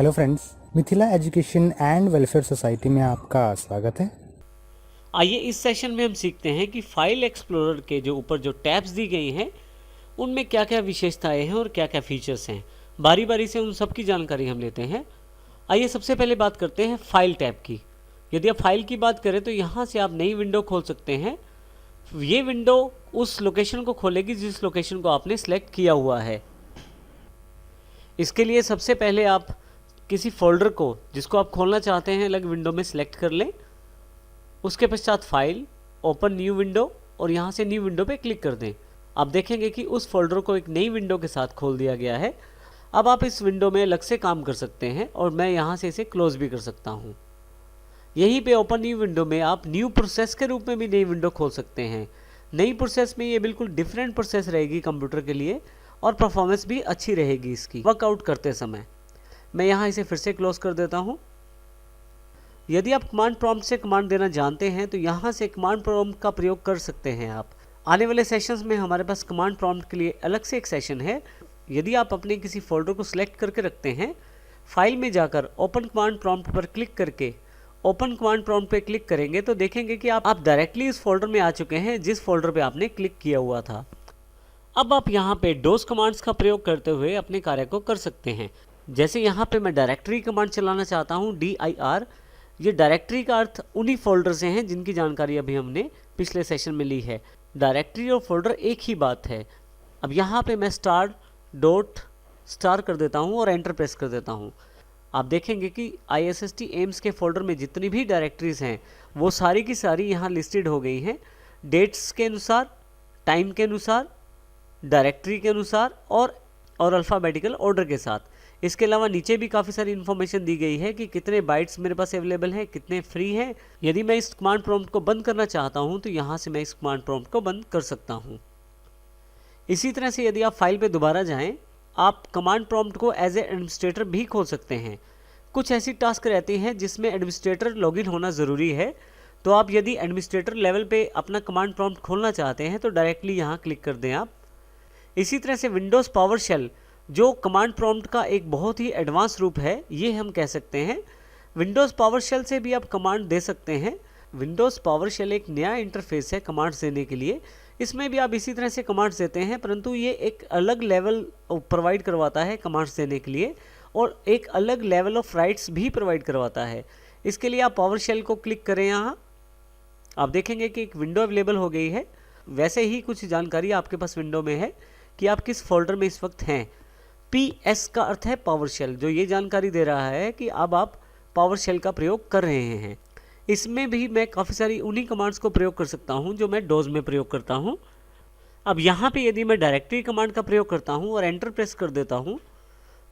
Hello friends, Mithila education and welfare society में आपका स्वागत है। आइए इस सेशन में हम सीखते हैं कि फाइल एक्सप्लोरर के जो ऊपर जो टैब्स दी गई हैं उनमें क्या क्या विशेषताएं हैं और क्या क्या फीचर्स हैं। बारी बारी से उन सब की जानकारी हम लेते हैं। आइए सबसे पहले बात करते हैं फाइल टैब की। यदि आप फाइल की बात करें तो यहाँ से आप नई विंडो खोल सकते हैं। ये विंडो उस लोकेशन को खोलेगी जिस लोकेशन को आपने सेलेक्ट किया हुआ है। इसके लिए सबसे पहले आप किसी फोल्डर को जिसको आप खोलना चाहते हैं अलग विंडो में सेलेक्ट कर लें। उसके पश्चात फाइल, ओपन न्यू विंडो और यहाँ से न्यू विंडो पे क्लिक कर दें। आप देखेंगे कि उस फोल्डर को एक नई विंडो के साथ खोल दिया गया है। अब आप इस विंडो में अलग से काम कर सकते हैं और मैं यहाँ से इसे क्लोज भी कर सकता हूँ। यहीं पे ओपन न्यू विंडो में आप न्यू प्रोसेस के रूप में भी नई विंडो खोल सकते हैं। नई प्रोसेस में ये बिल्कुल डिफरेंट प्रोसेस रहेगी कंप्यूटर के लिए और परफॉर्मेंस भी अच्छी रहेगी इसकी वर्कआउट करते समय। मैं यहाँ इसे फिर से क्लोज कर देता हूँ। यदि आप कमांड प्रॉम्प्ट से कमांड देना जानते हैं तो यहाँ से कमांड प्रॉम्प्ट का प्रयोग कर सकते हैं आप। आने वाले सेशंस में हमारे पास कमांड प्रॉम्प्ट के लिए अलग से एक सेशन है। यदि आप अपने किसी फोल्डर को सिलेक्ट करके रखते हैं, फाइल में जाकर ओपन कमांड प्रॉम्प्ट पर क्लिक करके ओपन कमांड प्रॉम्प्ट पे क्लिक करेंगे तो देखेंगे कि आप डायरेक्टली इस फोल्डर में आ चुके हैं जिस फोल्डर पे आपने क्लिक किया हुआ था। अब आप यहाँ पे डोज कमांड्स का प्रयोग करते हुए अपने कार्य को कर सकते हैं। जैसे यहाँ पे मैं डायरेक्टरी कमांड चलाना चाहता हूँ, dir। ये डायरेक्टरी का अर्थ उन्हीं फोल्डर से हैं जिनकी जानकारी अभी हमने पिछले सेशन में ली है। डायरेक्टरी और फोल्डर एक ही बात है। अब यहाँ पे मैं स्टार कर देता हूँ और एंटर प्रेस कर देता हूँ। आप देखेंगे कि ISST एम्स के फोल्डर में जितनी भी डायरेक्टरीज हैं वो सारी की सारी यहाँ लिस्टेड हो गई हैं, डेट्स के अनुसार, टाइम के अनुसार, डायरेक्टरी के अनुसार और अल्फ़ाबेटिकल ऑर्डर के साथ। इसके अलावा नीचे भी काफ़ी सारी इन्फॉर्मेशन दी गई है कि कितने बाइट्स मेरे पास अवेलेबल हैं, कितने फ्री हैं। यदि मैं इस कमांड प्रॉम्प्ट को बंद करना चाहता हूं तो यहां से मैं इस कमांड प्रॉम्प्ट को बंद कर सकता हूं। इसी तरह से यदि आप फाइल पे दोबारा जाएं, आप कमांड प्रॉम्प्ट को एज ए एडमिनिस्ट्रेटर भी खोल सकते हैं। कुछ ऐसी टास्क रहती हैं जिसमें एडमिनिस्ट्रेटर लॉगिन होना ज़रूरी है। तो आप यदि एडमिनिस्ट्रेटर लेवल पे अपना कमांड प्रॉम्प्ट खोलना चाहते हैं तो डायरेक्टली यहाँ क्लिक कर दें आप। इसी तरह से विंडोज़ पावर शेल जो कमांड प्रॉम्प्ट का एक बहुत ही एडवांस रूप है, ये हम कह सकते हैं। विंडोज़ पावर शेल से भी आप कमांड दे सकते हैं। विंडोज़ पावर शेल एक नया इंटरफेस है कमांड्स देने के लिए। इसमें भी आप इसी तरह से कमांड्स देते हैं, परंतु ये एक अलग लेवल प्रोवाइड करवाता है कमांड्स देने के लिए और एक अलग लेवल ऑफ राइट्स भी प्रोवाइड करवाता है। इसके लिए आप पावर शेल को क्लिक करें। यहाँ आप देखेंगे कि एक विंडो अवेलेबल हो गई है। वैसे ही कुछ जानकारी आपके पास विंडो में है कि आप किस फोल्डर में इस वक्त हैं। PS का अर्थ है पावर शेल, जो ये जानकारी दे रहा है कि अब आप पावर शेल का प्रयोग कर रहे हैं। इसमें भी मैं काफ़ी सारी उन्हीं कमांड्स को प्रयोग कर सकता हूं जो मैं डोज में प्रयोग करता हूं। अब यहाँ पे यदि मैं डायरेक्टरी कमांड का प्रयोग करता हूं और एंटर प्रेस कर देता हूं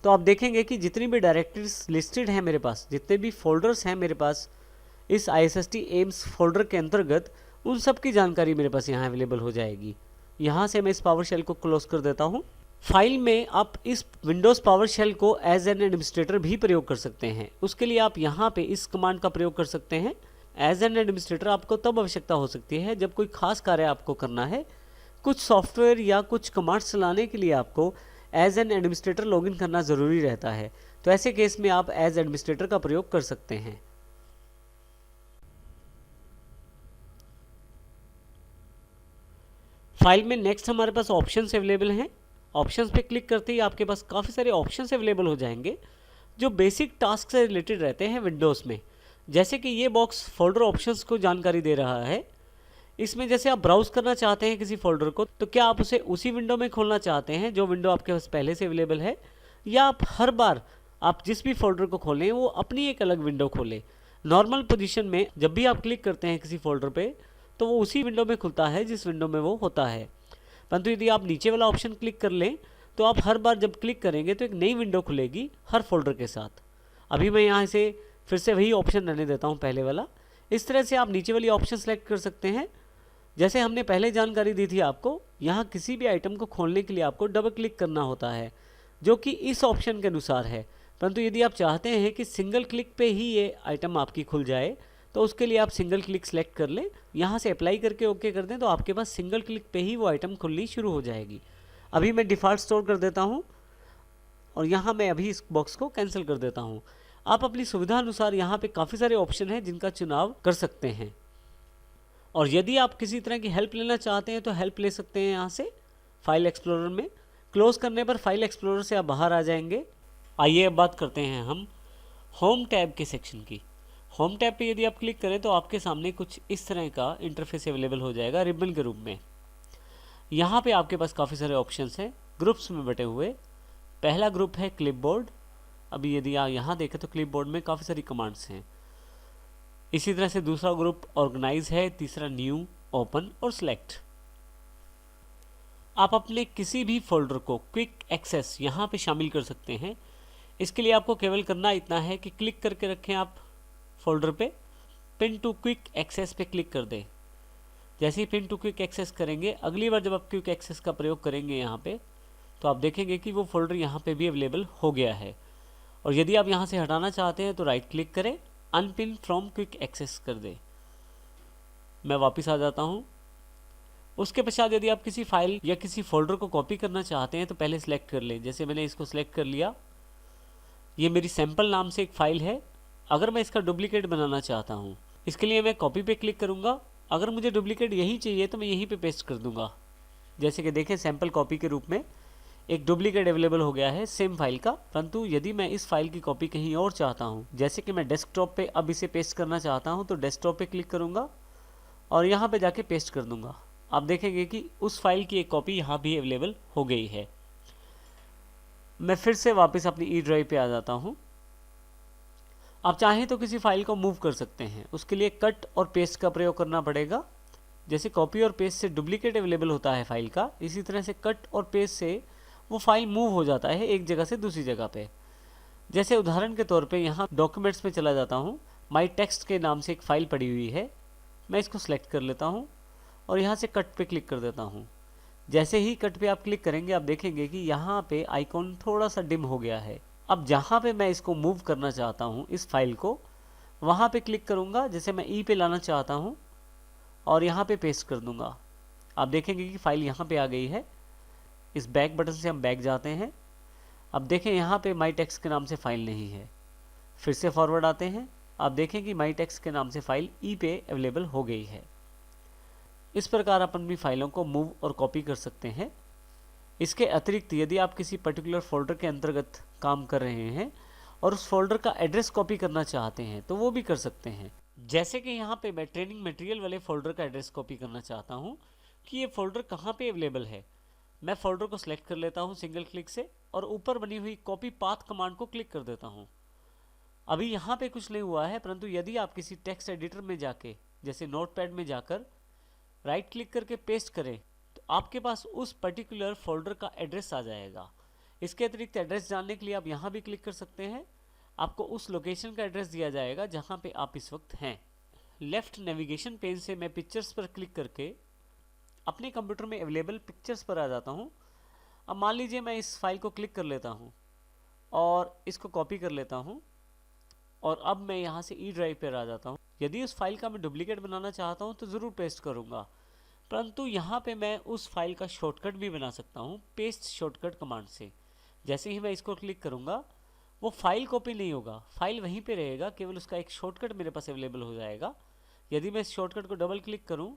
तो आप देखेंगे कि जितनी भी डायरेक्टरीज लिस्टेड हैं मेरे पास, जितने भी फोल्डर्स हैं मेरे पास इस ISST एम्स फोल्डर के अंतर्गत, उन सब की जानकारी मेरे पास यहाँ अवेलेबल हो जाएगी। यहाँ से मैं इस पावर शेल को क्लोज कर देता हूँ। फाइल में आप इस विंडोज़ पावर शेल को एज एन एडमिनिस्ट्रेटर भी प्रयोग कर सकते हैं। उसके लिए आप यहाँ पे इस कमांड का प्रयोग कर सकते हैं। एज एन एडमिनिस्ट्रेटर आपको तब आवश्यकता हो सकती है जब कोई खास कार्य आपको करना है। कुछ सॉफ्टवेयर या कुछ कमांड्स चलाने के लिए आपको एज एन एडमिनिस्ट्रेटर लॉगिन करना ज़रूरी रहता है। तो ऐसे केस में आप एज एडमिनिस्ट्रेटर का प्रयोग कर सकते हैं। फाइल में नेक्स्ट हमारे पास ऑप्शंस अवेलेबल हैं। ऑप्शंस पे क्लिक करते ही आपके पास काफ़ी सारे ऑप्शंस अवेलेबल हो जाएंगे जो बेसिक टास्क से रिलेटेड रहते हैं विंडोज़ में। जैसे कि ये बॉक्स फोल्डर ऑप्शंस को जानकारी दे रहा है। इसमें जैसे आप ब्राउज़ करना चाहते हैं किसी फोल्डर को, तो क्या आप उसे उसी विंडो में खोलना चाहते हैं जो विंडो आपके पास पहले से अवेलेबल है, या आप हर बार आप जिस भी फोल्डर को खोलें वो अपनी एक अलग विंडो खोलें। नॉर्मल पोजीशन में जब भी आप क्लिक करते हैं किसी फोल्डर पे तो वो उसी विंडो में खुलता है जिस विंडो में वो होता है। परंतु यदि आप नीचे वाला ऑप्शन क्लिक कर लें तो आप हर बार जब क्लिक करेंगे तो एक नई विंडो खुलेगी हर फोल्डर के साथ। अभी मैं यहाँ से फिर से वही ऑप्शन रहने देता हूँ पहले वाला। इस तरह से आप नीचे वाली ऑप्शन सेलेक्ट कर सकते हैं। जैसे हमने पहले जानकारी दी थी आपको, यहाँ किसी भी आइटम को खोलने के लिए आपको डबल क्लिक करना होता है, जो कि इस ऑप्शन के अनुसार है। परंतु यदि आप चाहते हैं कि सिंगल क्लिक पे ही ये आइटम आपकी खुल जाए तो उसके लिए आप सिंगल क्लिक सेलेक्ट कर लें, यहाँ से अप्लाई करके ओके कर दें तो आपके पास सिंगल क्लिक पे ही वो आइटम खुलनी शुरू हो जाएगी। अभी मैं डिफ़ॉल्ट स्टोर कर देता हूँ और यहाँ मैं अभी इस बॉक्स को कैंसिल कर देता हूँ। आप अपनी सुविधा अनुसार यहाँ पे काफ़ी सारे ऑप्शन हैं जिनका चुनाव कर सकते हैं। और यदि आप किसी तरह की हेल्प लेना चाहते हैं तो हेल्प ले सकते हैं यहाँ से फाइल एक्सप्लोरर में। क्लोज करने पर फाइल एक्सप्लोरर से आप बाहर आ जाएंगे। आइए अब बात करते हैं हम होम टैब के सेक्शन की। होम टैब पे यदि आप क्लिक करें तो आपके सामने कुछ इस तरह का इंटरफेस अवेलेबल हो जाएगा रिबन के रूप में। यहाँ पे आपके पास काफ़ी सारे ऑप्शंस हैं ग्रुप्स में बटे हुए। पहला ग्रुप है क्लिपबोर्ड। अभी यदि आप यहाँ देखें तो क्लिपबोर्ड में काफ़ी सारी कमांड्स हैं। इसी तरह से दूसरा ग्रुप ऑर्गेनाइज है, तीसरा न्यू, ओपन और सिलेक्ट। आप अपने किसी भी फोल्डर को क्विक एक्सेस यहाँ पे शामिल कर सकते हैं। इसके लिए आपको केवल करना इतना है कि क्लिक करके रखें आप फोल्डर पे, पिन टू क्विक एक्सेस पे क्लिक कर दें। जैसे ही पिन टू क्विक एक्सेस करेंगे, अगली बार जब आप क्विक एक्सेस का प्रयोग करेंगे यहाँ पे, तो आप देखेंगे कि वो फोल्डर यहाँ पे भी अवेलेबल हो गया है। और यदि आप यहाँ से हटाना चाहते हैं तो राइट क्लिक करें, अनपिन फ्रॉम क्विक एक्सेस कर दें। मैं वापस आ जाता हूँ। उसके पश्चात यदि आप किसी फाइल या किसी फोल्डर को कॉपी करना चाहते हैं तो पहले सिलेक्ट कर लें। जैसे मैंने इसको सिलेक्ट कर लिया। ये मेरी सैम्पल नाम से एक फ़ाइल है। अगर मैं इसका डुप्लीकेट बनाना चाहता हूँ, इसके लिए मैं कॉपी पे क्लिक करूँगा। अगर मुझे डुप्लीकेट यही चाहिए तो मैं यहीं पे पेस्ट कर दूँगा। जैसे कि देखें, सैम्पल कॉपी के रूप में एक डुप्लीकेट अवेलेबल हो गया है सेम फाइल का। परंतु यदि मैं इस फाइल की कॉपी कहीं और चाहता हूँ, जैसे कि मैं डेस्कटॉप पे अब इसे पेस्ट करना चाहता हूँ, तो डेस्कटॉप पे क्लिक करूँगा और यहाँ पे जाके पेस्ट कर दूँगा। आप देखेंगे कि उस फाइल की एक कॉपी यहाँ भी अवेलेबल हो गई है। मैं फिर से वापस अपनी ई ड्राइव पे आ जाता हूँ। आप चाहें तो किसी फाइल को मूव कर सकते हैं। उसके लिए कट और पेस्ट का प्रयोग करना पड़ेगा। जैसे कॉपी और पेस्ट से डुप्लीकेट अवेलेबल होता है फाइल का, इसी तरह से कट और पेस्ट से वो फाइल मूव हो जाता है एक जगह से दूसरी जगह पे। जैसे उदाहरण के तौर पे यहाँ डॉक्यूमेंट्स में चला जाता हूँ। माई टेक्स्ट के नाम से एक फ़ाइल पड़ी हुई है। मैं इसको सेलेक्ट कर लेता हूँ और यहाँ से कट पे क्लिक कर देता हूँ। जैसे ही कट पे आप क्लिक करेंगे, आप देखेंगे कि यहाँ पे आइकॉन थोड़ा सा डिम हो गया है। अब जहाँ पे मैं इसको मूव करना चाहता हूँ इस फाइल को, वहाँ पे क्लिक करूँगा। जैसे मैं ई पे लाना चाहता हूँ और यहाँ पे पेस्ट कर दूँगा। आप देखेंगे कि फ़ाइल यहाँ पे आ गई है। इस बैक बटन से हम बैक जाते हैं। अब देखें यहाँ पे माई टेक्स्ट के नाम से फ़ाइल नहीं है। फिर से फॉरवर्ड आते हैं। आप देखें कि माई टेक्स्ट के नाम से फ़ाइल ई पे अवेलेबल हो गई है। इस प्रकार आप अपनी फाइलों को मूव और कॉपी कर सकते हैं। इसके अतिरिक्त यदि आप किसी पर्टिकुलर फोल्डर के अंतर्गत काम कर रहे हैं और उस फोल्डर का एड्रेस कॉपी करना चाहते हैं तो वो भी कर सकते हैं। जैसे कि यहाँ पे मैं ट्रेनिंग मटेरियल वाले फोल्डर का एड्रेस कॉपी करना चाहता हूँ कि ये फोल्डर कहाँ पे अवेलेबल है। मैं फोल्डर को सिलेक्ट कर लेता हूँ सिंगल क्लिक से और ऊपर बनी हुई कॉपी पाथ कमांड को क्लिक कर देता हूँ। अभी यहाँ पे कुछ नहीं हुआ है, परंतु यदि आप किसी टेक्स्ट एडिटर में जाके, जैसे नोटपैड में जाकर राइट क्लिक करके पेस्ट करें, तो आपके पास उस पर्टिकुलर फोल्डर का एड्रेस आ जाएगा। इसके अतिरिक्त एड्रेस जानने के लिए आप यहाँ भी क्लिक कर सकते हैं। आपको उस लोकेशन का एड्रेस दिया जाएगा जहाँ पे आप इस वक्त हैं। लेफ्ट नेविगेशन पेज से मैं पिक्चर्स पर क्लिक करके अपने कंप्यूटर में अवेलेबल पिक्चर्स पर आ जाता हूँ। अब मान लीजिए मैं इस फाइल को क्लिक कर लेता हूँ और इसको कॉपी कर लेता हूँ और अब मैं यहाँ से ई ड्राइव पर आ जाता हूँ। यदि उस फाइल का मैं डुप्लीकेट बनाना चाहता हूँ तो ज़रूर पेस्ट करूँगा, परंतु यहाँ पे मैं उस फाइल का शॉर्टकट भी बना सकता हूँ पेस्ट शॉर्टकट कमांड से। जैसे ही मैं इसको क्लिक करूँगा, वो फाइल कॉपी नहीं होगा, फाइल वहीं पे रहेगा, केवल उसका एक शॉर्टकट मेरे पास अवेलेबल हो जाएगा। यदि मैं इस शॉर्टकट को डबल क्लिक करूँ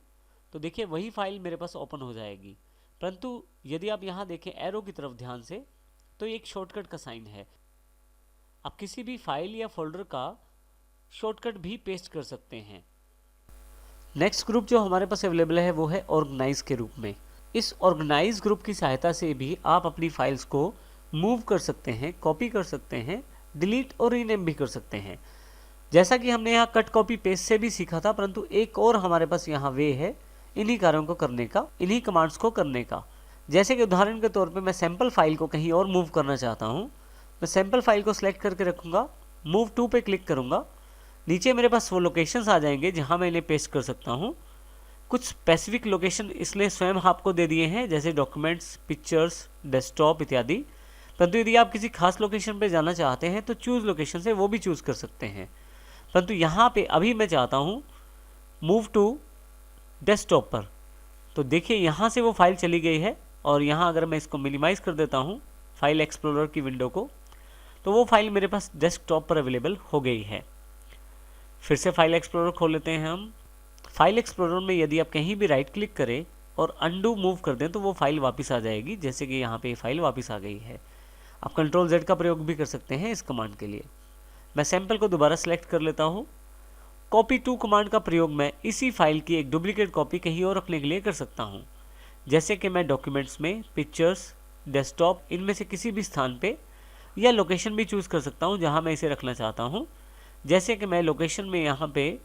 तो देखिए वही फाइल मेरे पास ओपन हो जाएगी। परंतु यदि आप यहाँ देखें एरो की तरफ ध्यान से, तो ये एक शॉर्टकट का साइन है। आप किसी भी फाइल या फोल्डर का शॉर्टकट भी पेस्ट कर सकते हैं। नेक्स्ट ग्रुप जो हमारे पास अवेलेबल है वो है ऑर्गेनाइज के रूप में। इस ऑर्गेनाइज ग्रुप की सहायता से भी आप अपनी फाइल्स को मूव कर सकते हैं, कॉपी कर सकते हैं, डिलीट और रीनेम भी कर सकते हैं। जैसा कि हमने यहाँ कट कॉपी पेस्ट से भी सीखा था, परंतु एक और हमारे पास यहाँ वे है इन्हीं कार्यों को करने का, इन्हीं कमांड्स को करने का। जैसे कि उदाहरण के तौर पे मैं सैम्पल फाइल को कहीं और मूव करना चाहता हूँ। मैं सैम्पल फाइल को सिलेक्ट करके रखूँगा, मूव टू पे क्लिक करूँगा। नीचे मेरे पास वो लोकेशंस आ जाएंगे जहाँ मैं इन्हें पेस्ट कर सकता हूँ। कुछ स्पेसिफिक लोकेशन इसने स्वयं आपको दे दिए हैं, जैसे डॉक्यूमेंट्स, पिक्चर्स, डेस्कटॉप इत्यादि। परंतु यदि आप किसी खास लोकेशन पे जाना चाहते हैं तो चूज़ लोकेशन से वो भी चूज़ कर सकते हैं। परंतु यहाँ पे अभी मैं चाहता हूँ मूव टू डेस्कटॉप पर। तो देखिए यहाँ से वो फाइल चली गई है और यहाँ अगर मैं इसको मिनिमाइज़ कर देता हूँ, फाइल एक्सप्लोरर की विंडो को, तो वो फाइल मेरे पास डेस्कटॉप पर अवेलेबल हो गई है। फिर से फाइल एक्सप्लोरर खोल लेते हैं हम। फाइल एक्सप्लोरर में यदि आप कहीं भी राइट क्लिक करें और अंडू मूव कर दें तो वो फाइल वापस आ जाएगी, जैसे कि यहाँ पे ये फाइल वापस आ गई है। आप कंट्रोल Z का प्रयोग भी कर सकते हैं इस कमांड के लिए। मैं सैंपल को दोबारा सेलेक्ट कर लेता हूँ। कॉपी टू कमांड का प्रयोग मैं इसी फाइल की एक डुप्लीकेट कॉपी कहीं और रखने के लिए कर सकता हूँ, जैसे कि मैं डॉक्यूमेंट्स में, पिक्चर्स, डेस्कटॉप, इनमें से किसी भी स्थान पे, या लोकेशन भी चूज़ कर सकता हूँ जहाँ मैं इसे रखना चाहता हूँ। जैसे कि मैं लोकेशन में यहाँ पे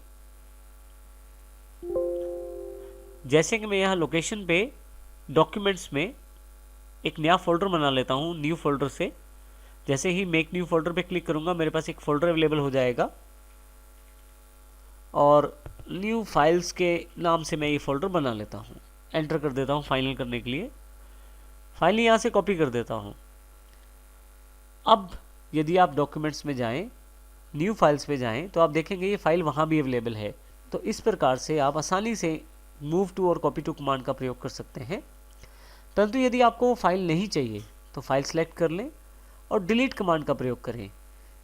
डॉक्यूमेंट्स में एक नया फोल्डर बना लेता हूँ। न्यू फोल्डर से जैसे ही मेक न्यू फोल्डर पे क्लिक करूँगा मेरे पास एक फोल्डर अवेलेबल हो जाएगा, और न्यू फाइल्स के नाम से मैं ये फोल्डर बना लेता हूँ। एंटर कर देता हूँ फाइनल करने के लिए। फाइल यहाँ से कॉपी कर देता हूँ। अब यदि आप डॉक्यूमेंट्स में जाएं, न्यू फाइल्स पे जाएं, तो आप देखेंगे ये फाइल वहाँ भी अवेलेबल है। तो इस प्रकार से आप आसानी से मूव टू और कॉपी टू कमांड का प्रयोग कर सकते हैं। परंतु यदि आपको वो फाइल नहीं चाहिए तो फाइल सेलेक्ट कर लें और डिलीट कमांड का प्रयोग करें।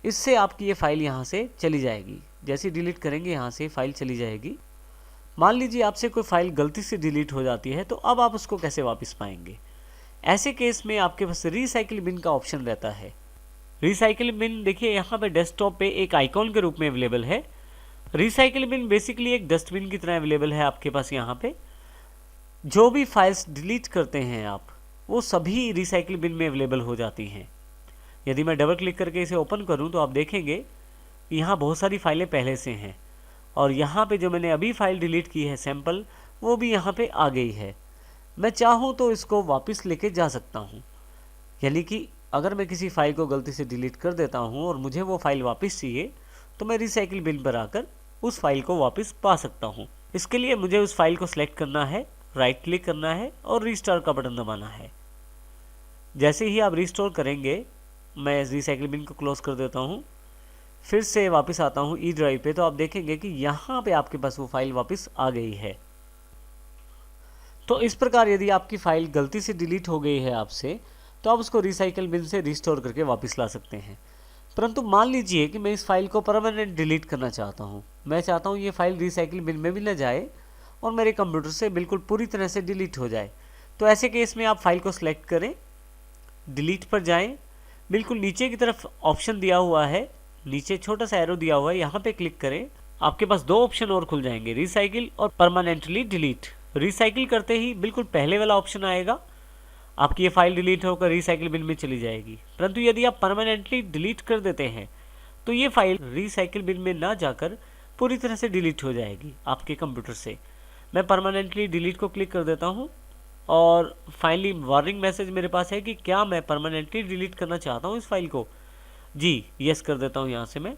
इससे आपकी ये फाइल यहाँ से चली जाएगी। जैसे डिलीट करेंगे यहाँ से फाइल चली जाएगी। मान लीजिए आपसे कोई फाइल गलती से डिलीट हो जाती है, तो अब आप उसको कैसे वापस पाएंगे? ऐसे केस में आपके पास रिसाइकिल बिन का ऑप्शन रहता है। रिसाइकिल बिन देखिए यहाँ पे डेस्कटॉप पे एक आइकॉन के रूप में अवेलेबल है। रिसाइकिल बिन बेसिकली एक डस्टबिन की तरह अवेलेबल है आपके पास। यहाँ पे जो भी फाइल्स डिलीट करते हैं आप, वो सभी रिसाइकिल बिन में अवेलेबल हो जाती हैं। यदि मैं डबल क्लिक करके इसे ओपन करूं तो आप देखेंगे यहाँ बहुत सारी फाइलें पहले से हैं, और यहाँ पे जो मैंने अभी फाइल डिलीट की है सैंपल, वो भी यहाँ पे आ गई है। मैं चाहूँ तो इसको वापस लेके जा सकता हूँ। यानी कि अगर मैं किसी फाइल को गलती से डिलीट कर देता हूँ और मुझे वो फाइल वापस चाहिए, तो मैं रिसाइकिल बिन पर आकर उस फाइल को वापस पा सकता हूँ। इसके लिए मुझे उस फाइल को सिलेक्ट करना है, राइट क्लिक करना है और रिस्टोर का बटन दबाना है। जैसे ही आप रिस्टोर करेंगे, मैं रिसाइकिल बिन को क्लोज कर देता हूँ, फिर से वापस आता हूँ ई ड्राइव पे, तो आप देखेंगे कि यहाँ पे आपके पास वो फाइल वापस आ गई है। तो इस प्रकार यदि आपकी फाइल गलती से डिलीट हो गई है आपसे, तो आप उसको रिसाइकिल बिन से रिस्टोर करके वापस ला सकते हैं। परंतु मान लीजिए कि मैं इस फाइल को परमानेंट डिलीट करना चाहता हूँ। मैं चाहता हूँ ये फाइल रिसाइकिल बिन में भी न जाए और मेरे कंप्यूटर से बिल्कुल पूरी तरह से डिलीट हो जाए। तो ऐसे केस में आप फाइल को सिलेक्ट करें, डिलीट पर जाएं, बिल्कुल नीचे की तरफ ऑप्शन दिया हुआ है, नीचे छोटा सा एरो दिया हुआ है, यहाँ पे क्लिक करें। आपके पास दो ऑप्शन और खुल जाएंगे, रिसाइकिल और परमानेंटली डिलीट। रिसाइकिल करते ही बिल्कुल पहले वाला ऑप्शन आएगा, आपकी ये फाइल डिलीट होकर रिसाइकिल बिन में चली जाएगी। परंतु यदि आप परमानेंटली डिलीट कर देते हैं तो ये फाइल रिसाइकिल बिन में ना जाकर पूरी तरह से डिलीट हो जाएगी आपके कंप्यूटर से। मैं परमानेंटली डिलीट को क्लिक कर देता हूँ और फाइनली वार्निंग मैसेज मेरे पास है कि क्या मैं परमानेंटली डिलीट करना चाहता हूँ इस फाइल को। जी यस कर देता हूँ यहाँ से मैं,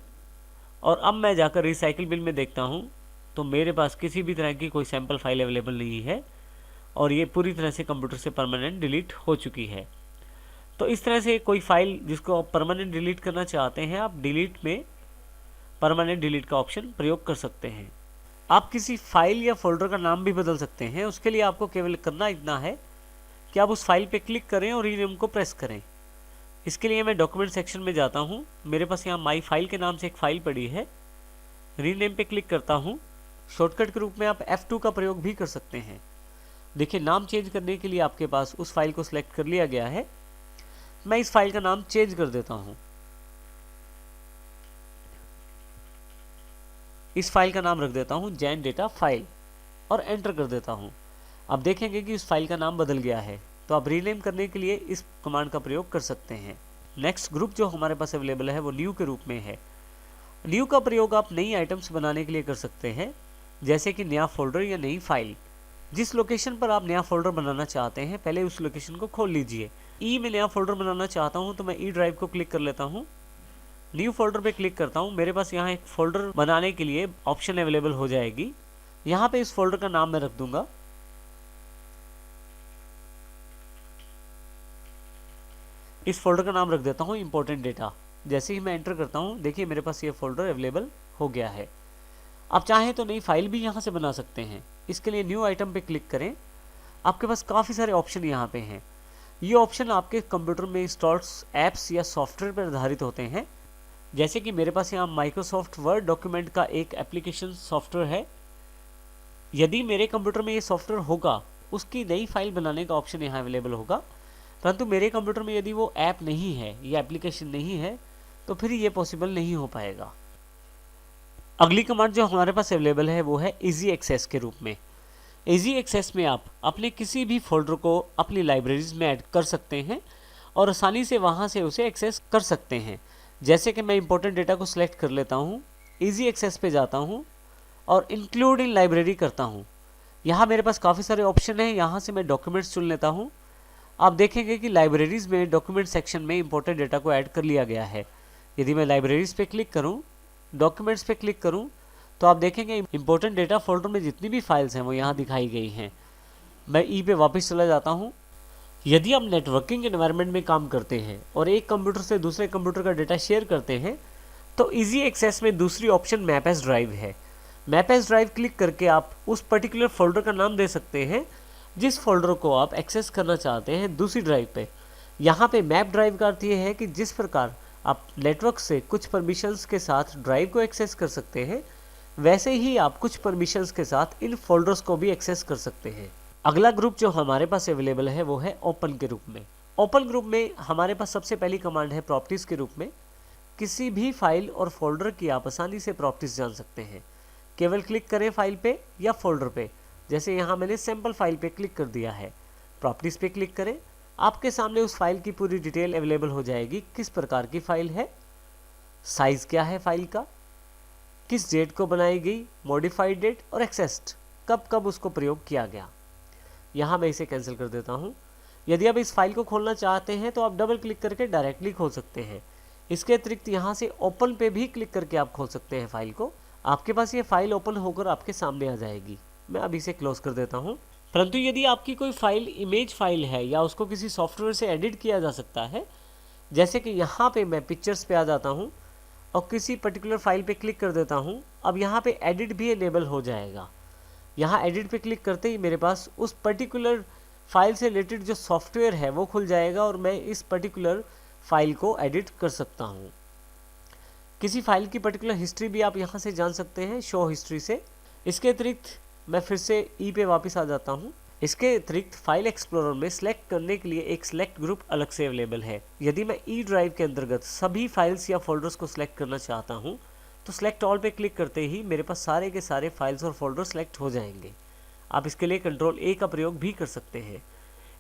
और अब मैं जाकर रिसाइकिल बिन में देखता हूँ तो मेरे पास किसी भी तरह की कोई सैम्पल फाइल अवेलेबल नहीं है और ये पूरी तरह से कंप्यूटर से परमानेंट डिलीट हो चुकी है। तो इस तरह से कोई फाइल जिसको आप परमानेंट डिलीट करना चाहते हैं, आप डिलीट में परमानेंट डिलीट का ऑप्शन प्रयोग कर सकते हैं। आप किसी फाइल या फोल्डर का नाम भी बदल सकते हैं। उसके लिए आपको केवल करना इतना है कि आप उस फाइल पे क्लिक करें और रीनेम को प्रेस करें। इसके लिए मैं डॉक्यूमेंट सेक्शन में जाता हूँ, मेरे पास यहाँ माई फाइल के नाम से एक फाइल पड़ी है, रीनेम पे क्लिक करता हूँ। शॉर्टकट के रूप में आप F2 का प्रयोग भी कर सकते हैं। देखिए नाम चेंज करने के लिए आपके पास उस फाइल को सिलेक्ट कर लिया गया है। मैं इस फाइल का नाम चेंज कर देता हूँ। इस फाइल का नाम रख देता हूँ जैन डेटा फाइल और एंटर कर देता हूँ। अब देखेंगे कि इस फाइल का नाम बदल गया है। तो आप रीनेम करने के लिए इस कमांड का प्रयोग कर सकते हैं। नेक्स्ट ग्रुप जो हमारे पास अवेलेबल है वो न्यू के रूप में है। न्यू का प्रयोग आप नई आइटम्स बनाने के लिए कर सकते हैं, जैसे कि नया फोल्डर या नई फाइल। जिस लोकेशन पर आप नया फोल्डर बनाना चाहते हैं पहले उस लोकेशन को खोल लीजिए। ई में नया फोल्डर बनाना चाहता हूं तो मैं ई ड्राइव को क्लिक कर लेता हूं, न्यू फोल्डर पे क्लिक करता हूं। मेरे पास यहां एक फोल्डर बनाने के लिए ऑप्शन अवेलेबल हो जाएगी। यहां पे इस फोल्डर का नाम मैं रख दूंगा। इस फोल्डर का नाम रख देता हूं इंपॉर्टेंट डेटा। जैसे ही मैं एंटर करता हूं देखिए मेरे पास ये फोल्डर अवेलेबल हो गया है। आप चाहें तो नई फाइल भी यहां से बना सकते हैं। इसके लिए न्यू आइटम पे क्लिक करें। आपके पास काफ़ी सारे ऑप्शन यहाँ पे हैं। ये ऑप्शन आपके कंप्यूटर में इंस्टॉल्ड ऐप्स या सॉफ्टवेयर पर आधारित होते हैं। जैसे कि मेरे पास यहाँ माइक्रोसॉफ्ट वर्ड डॉक्यूमेंट का एक एप्लीकेशन सॉफ्टवेयर है। यदि मेरे कंप्यूटर में ये सॉफ्टवेयर होगा, उसकी नई फाइल बनाने का ऑप्शन यहाँ अवेलेबल होगा। परंतु मेरे कंप्यूटर में यदि वो ऐप नहीं है या एप्लीकेशन नहीं है, तो फिर ये पॉसिबल नहीं हो पाएगा। अगली कमांड जो हमारे पास अवेलेबल है वो है इजी एक्सेस के रूप में। इजी एक्सेस में आप अपने किसी भी फोल्डर को अपनी लाइब्रेरीज में ऐड कर सकते हैं और आसानी से वहाँ से उसे एक्सेस कर सकते हैं। जैसे कि मैं इंपॉर्टेंट डेटा को सिलेक्ट कर लेता हूँ, इजी एक्सेस पे जाता हूँ और इंक्लूड इन लाइब्रेरी करता हूँ। यहाँ मेरे पास काफ़ी सारे ऑप्शन हैं, यहाँ से मैं डॉक्यूमेंट्स चुन लेता हूँ। आप देखेंगे कि लाइब्रेरीज में डॉक्यूमेंट सेक्शन में इंपॉर्टेंट डेटा को ऐड कर लिया गया है। यदि मैं लाइब्रेरीज पे क्लिक करूँ, डॉक्यूमेंट्स पे क्लिक करूँ, तो आप देखेंगे इंपॉर्टेंट डेटा फोल्डर में जितनी भी फाइल्स हैं वो यहाँ दिखाई गई हैं। मैं ई पे वापस चला जाता हूँ। यदि आप नेटवर्किंग एनवायरनमेंट में काम करते हैं और एक कंप्यूटर से दूसरे कंप्यूटर का डेटा शेयर करते हैं, तो इजी एक्सेस में दूसरी ऑप्शन मैप एज ड्राइव है। मैप एज ड्राइव क्लिक करके आप उस पर्टिकुलर फोल्डर का नाम दे सकते हैं जिस फोल्डर को आप एक्सेस करना चाहते हैं दूसरी ड्राइव पे। यहाँ पे मैप ड्राइव का अर्थ ये है कि जिस प्रकार आप नेटवर्क से कुछ परमिशंस के साथ ड्राइव को एक्सेस कर सकते हैं, वैसे ही आप कुछ परमिशंस के साथ इन फोल्डर्स को भी एक्सेस कर सकते हैं। अगला ग्रुप जो हमारे पास अवेलेबल है वो है ओपन के रूप में। ओपन ग्रुप में हमारे पास सबसे पहली कमांड है प्रॉपर्टीज़ के रूप में। किसी भी फाइल और फोल्डर की आप आसानी से प्रॉपर्टीज़ जान सकते हैं। केवल क्लिक करें फाइल पे या फोल्डर पे। जैसे यहाँ मैंने सैम्पल फाइल पे क्लिक कर दिया है, प्रॉपर्टीज़ पे क्लिक करें, आपके सामने उस फाइल की पूरी डिटेल अवेलेबल हो जाएगी। किस प्रकार की फाइल है, साइज़ क्या है फाइल का, किस डेट को बनाई गई, मॉडिफाइड डेट और एक्सेस्ड, कब कब उसको प्रयोग किया गया। यहाँ मैं इसे कैंसिल कर देता हूँ। यदि आप इस फाइल को खोलना चाहते हैं तो आप डबल क्लिक करके डायरेक्टली खोल सकते हैं। इसके अतिरिक्त यहाँ से ओपन पे भी क्लिक करके आप खोल सकते हैं फाइल को। आपके पास ये फाइल ओपन होकर आपके सामने आ जाएगी। मैं अब इसे क्लोज कर देता हूँ। परंतु यदि आपकी कोई फाइल इमेज फाइल है या उसको किसी सॉफ्टवेयर से एडिट किया जा सकता है, जैसे कि यहाँ पे मैं पिक्चर्स पे आ जाता हूँ और किसी पर्टिकुलर फाइल पे क्लिक कर देता हूँ, अब यहाँ पे एडिट भी इनेबल हो जाएगा। यहाँ एडिट पे क्लिक करते ही मेरे पास उस पर्टिकुलर फाइल से रिलेटेड जो सॉफ्टवेयर है वो खुल जाएगा और मैं इस पर्टिकुलर फाइल को एडिट कर सकता हूँ। किसी फाइल की पर्टिकुलर हिस्ट्री भी आप यहाँ से जान सकते हैं, शो हिस्ट्री से। इसके अतिरिक्त मैं फिर से ई पे वापस आ जाता हूँ। इसके अतिरिक्त फाइल एक्सप्लोरर में सिलेक्ट करने के लिए एक सिलेक्ट ग्रुप अलग से अवेलेबल है। यदि मैं ई ड्राइव के अंतर्गत सभी फाइल्स या फोल्डर्स को सिलेक्ट करना चाहता हूँ, तो सिलेक्ट ऑल पे क्लिक करते ही मेरे पास सारे के सारे फाइल्स और फोल्डर सिलेक्ट हो जाएंगे। आप इसके लिए कंट्रोल ए का प्रयोग भी कर सकते हैं।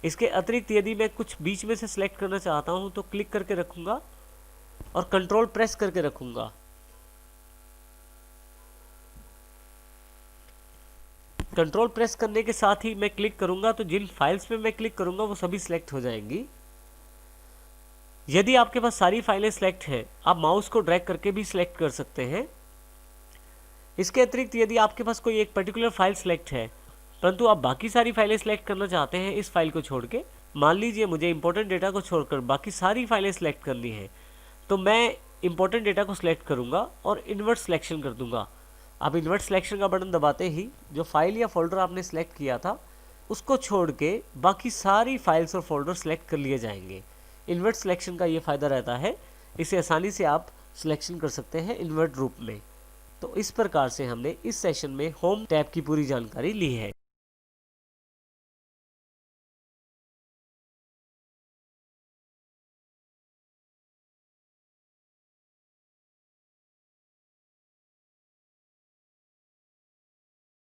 इसके अतिरिक्त यदि मैं कुछ बीच में से सिलेक्ट करना चाहता हूँ तो क्लिक करके रखूँगा और कंट्रोल प्रेस करके रखूँगा। कंट्रोल प्रेस करने के साथ ही मैं क्लिक करूँगा तो जिन फाइल्स पे मैं क्लिक करूँगा वो सभी सिलेक्ट हो जाएंगी। यदि आपके पास सारी फाइलें सिलेक्ट हैं, आप माउस को ड्रैग करके भी सिलेक्ट कर सकते हैं। इसके अतिरिक्त यदि आपके पास कोई एक पर्टिकुलर फाइल सिलेक्ट है, परंतु आप बाकी सारी फाइलें सिलेक्ट करना चाहते हैं इस फाइल को छोड़ के, मान लीजिए मुझे इंपॉर्टेंट डेटा को छोड़कर बाकी सारी फाइलें सिलेक्ट करनी है, तो मैं इंपॉर्टेंट डेटा को सिलेक्ट करूँगा और इन्वर्ट सिलेक्शन कर दूंगा। आप इन्वर्ट सिलेक्शन का बटन दबाते ही जो फाइल या फोल्डर आपने सिलेक्ट किया था उसको छोड़ के बाकी सारी फाइल्स और फोल्डर सिलेक्ट कर लिए जाएंगे। इन्वर्ट सिलेक्शन का ये फ़ायदा रहता है, इसे आसानी से आप सिलेक्शन कर सकते हैं इन्वर्ट रूप में। तो इस प्रकार से हमने इस सेशन में होम टैब की पूरी जानकारी ली है।